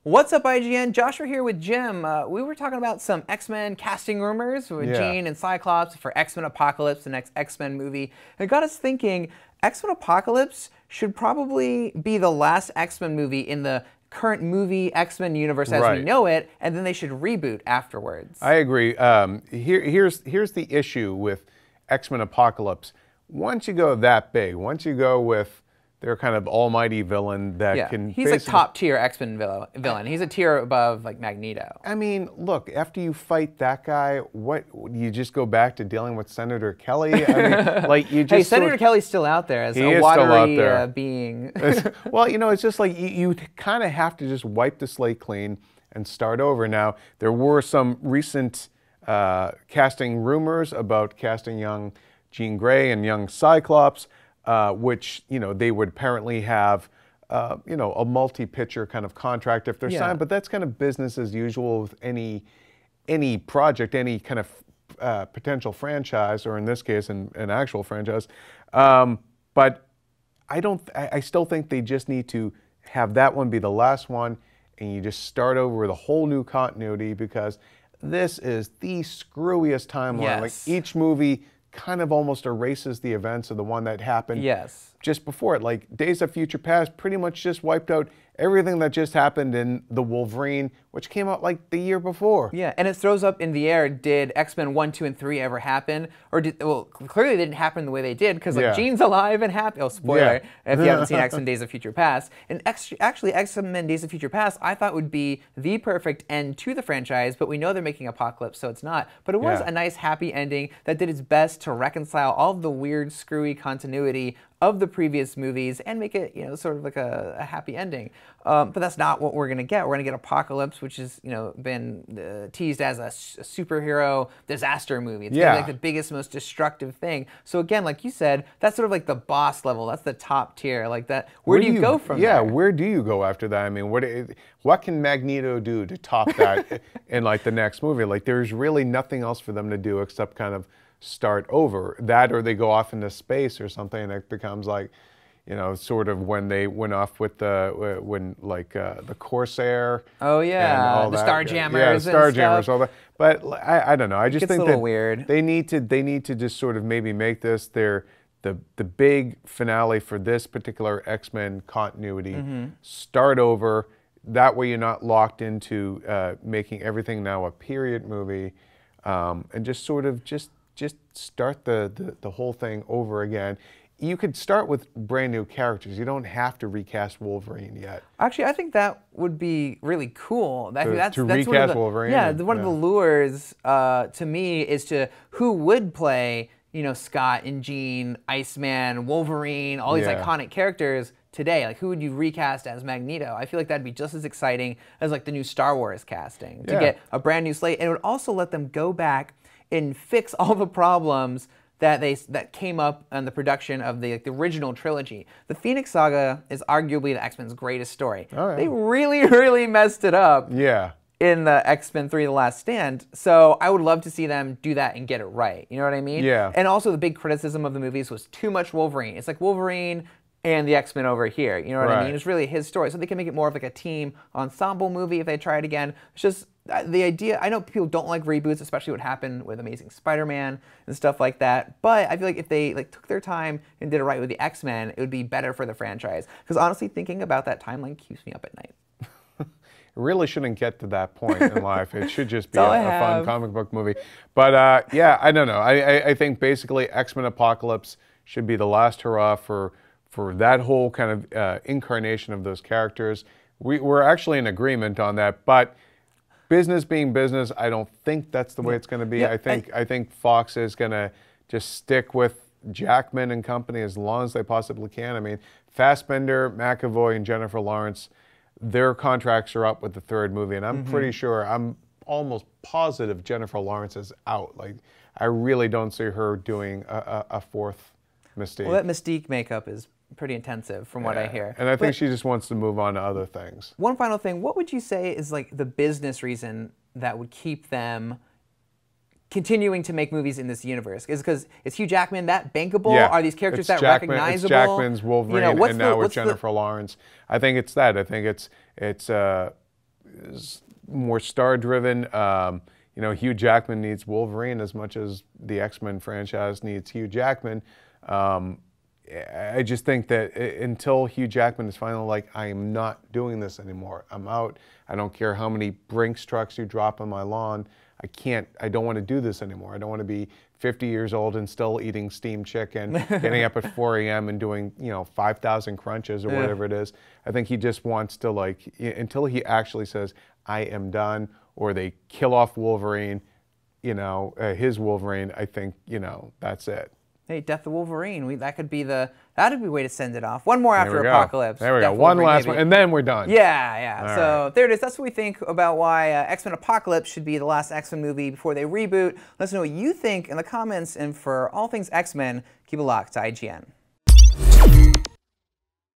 What's up, IGN? Joshua here with Jim. We were talking about some X-Men casting rumors with Jean and Cyclops for X-Men Apocalypse, the next X-Men movie. It got us thinking, X-Men Apocalypse should probably be the last X-Men movie in the current movie X-Men universe as we know it, and then they should reboot afterwards. I agree. Here's the issue with X-Men Apocalypse. Once you go that big, once you go with their kind of almighty villain that can... He's like top tier X-Men villain. He's a tier above like Magneto. I mean, look, after you fight that guy, what, you just go back to dealing with Senator Kelly? I mean, like you just... Hey, Senator Kelly's still out there as a watery being. Well, you know, it's just like you kind of have to just wipe the slate clean and start over. Now, there were some recent casting rumors about casting young Jean Grey and young Cyclops, which, you know, they would apparently have, you know, a multi-picture kind of contract if they're signed, but that's kind of business as usual with any project, any kind of potential franchise, or in this case, an actual franchise. But I still think they just need to have that one be the last one, and you just start over with a whole new continuity, because this is the screwiest timeline. Like each movie kind of almost erases the events of the one that happened just before it. Like Days of Future Past pretty much just wiped out everything that just happened in the Wolverine, which came out like the year before. Yeah, and it throws up in the air, did X-Men 1, 2, and 3 ever happen? Or did, well, clearly they didn't happen the way they did, because like Jean's alive and happy. Oh, spoiler, if you haven't seen X-Men Days of Future Past. And actually, X-Men Days of Future Past, I thought would be the perfect end to the franchise, but we know they're making Apocalypse, so it's not. But it was a nice, happy ending that did its best to reconcile all of the weird, screwy continuity of the previous movies and make it, you know, sort of like a happy ending. But that's not what we're gonna get. We're gonna get Apocalypse, which has, you know, been teased as a superhero disaster movie. It's gonna be like the biggest, most destructive thing. So again, like you said, that's sort of like the boss level. That's the top tier. Like that. Where do you go from there? Yeah, where do you go after that? I mean, what can Magneto do to top that in like the next movie? Like, there's really nothing else for them to do except kind of start over. That, or they go off into space or something, and it becomes like, you know, sort of when they went off with the the Corsair. Oh yeah, and all the Starjammers. Yeah, the Starjammers, all that. But I don't know. I just think that weird. They need to just sort of maybe make this the big finale for this particular X-Men continuity. Start over. That way you're not locked into making everything now a period movie, and just sort of just start the whole thing over again. You could start with brand new characters. You don't have to recast Wolverine yet. Actually, I think that would be really cool. That's recast Wolverine? Yeah, one of the lures to me is to who would play, you know, Scott and Jean, Iceman, Wolverine, all these iconic characters today. Like, who would you recast as Magneto? I feel like that'd be just as exciting as like the new Star Wars casting, to get a brand new slate. And it would also let them go back and fix all the problems that came up in the production of the original trilogy. The Phoenix Saga is arguably the X-Men's greatest story. They really, really messed it up in the X-Men 3: The Last Stand. So I would love to see them do that and get it right. You know what I mean? Yeah. And also the big criticism of the movies was too much Wolverine. It's like Wolverine and the X-Men over here. You know what I mean? It's really his story. So they can make it more of like a team ensemble movie if they try it again. It's just the idea. I know people don't like reboots, especially what happened with Amazing Spider-Man and stuff like that. But I feel like if they took their time and did it right with the X-Men, it would be better for the franchise. Because honestly, thinking about that timeline keeps me up at night. It really shouldn't get to that point in life. It should just be a fun comic book movie. But yeah, I don't know. I think basically X-Men Apocalypse should be the last hurrah for that whole kind of incarnation of those characters. We're actually in agreement on that, but business being business, I don't think that's the way it's going to be. I think Fox is going to just stick with Jackman and company as long as they possibly can. I mean, Fassbender, McAvoy, and Jennifer Lawrence, their contracts are up with the third movie, and I'm pretty sure, I'm almost positive Jennifer Lawrence is out. Like, I really don't see her doing a fourth Mystique. Well, that Mystique makeup is pretty intensive from what I hear. And I think she just wants to move on to other things. One final thing, what would you say is like the business reason that would keep them continuing to make movies in this universe? Is because it's Hugh Jackman that bankable? Yeah, Are these characters that recognizable? It's Jackman's Wolverine, and now with Jennifer Lawrence. I think it's that. I think it's more star-driven. You know, Hugh Jackman needs Wolverine as much as the X-Men franchise needs Hugh Jackman. I just think that until Hugh Jackman is finally like, I am not doing this anymore. I'm out. I don't care how many Brinks trucks you drop on my lawn. I don't want to do this anymore. I don't want to be 50 years old and still eating steamed chicken, getting up at 4 a.m. and doing, you know, 5,000 crunches or whatever it is. I think he just wants to, like, until he actually says, I am done, or they kill off Wolverine, you know, his Wolverine, I think, you know, that's it. Hey, Death of Wolverine. That could be the way to send it off. One more after Apocalypse. There we go. One last one, and then we're done. Yeah. So there it is. That's what we think about why X-Men Apocalypse should be the last X-Men movie before they reboot. Let us know what you think in the comments. And for all things X-Men, keep it locked to IGN.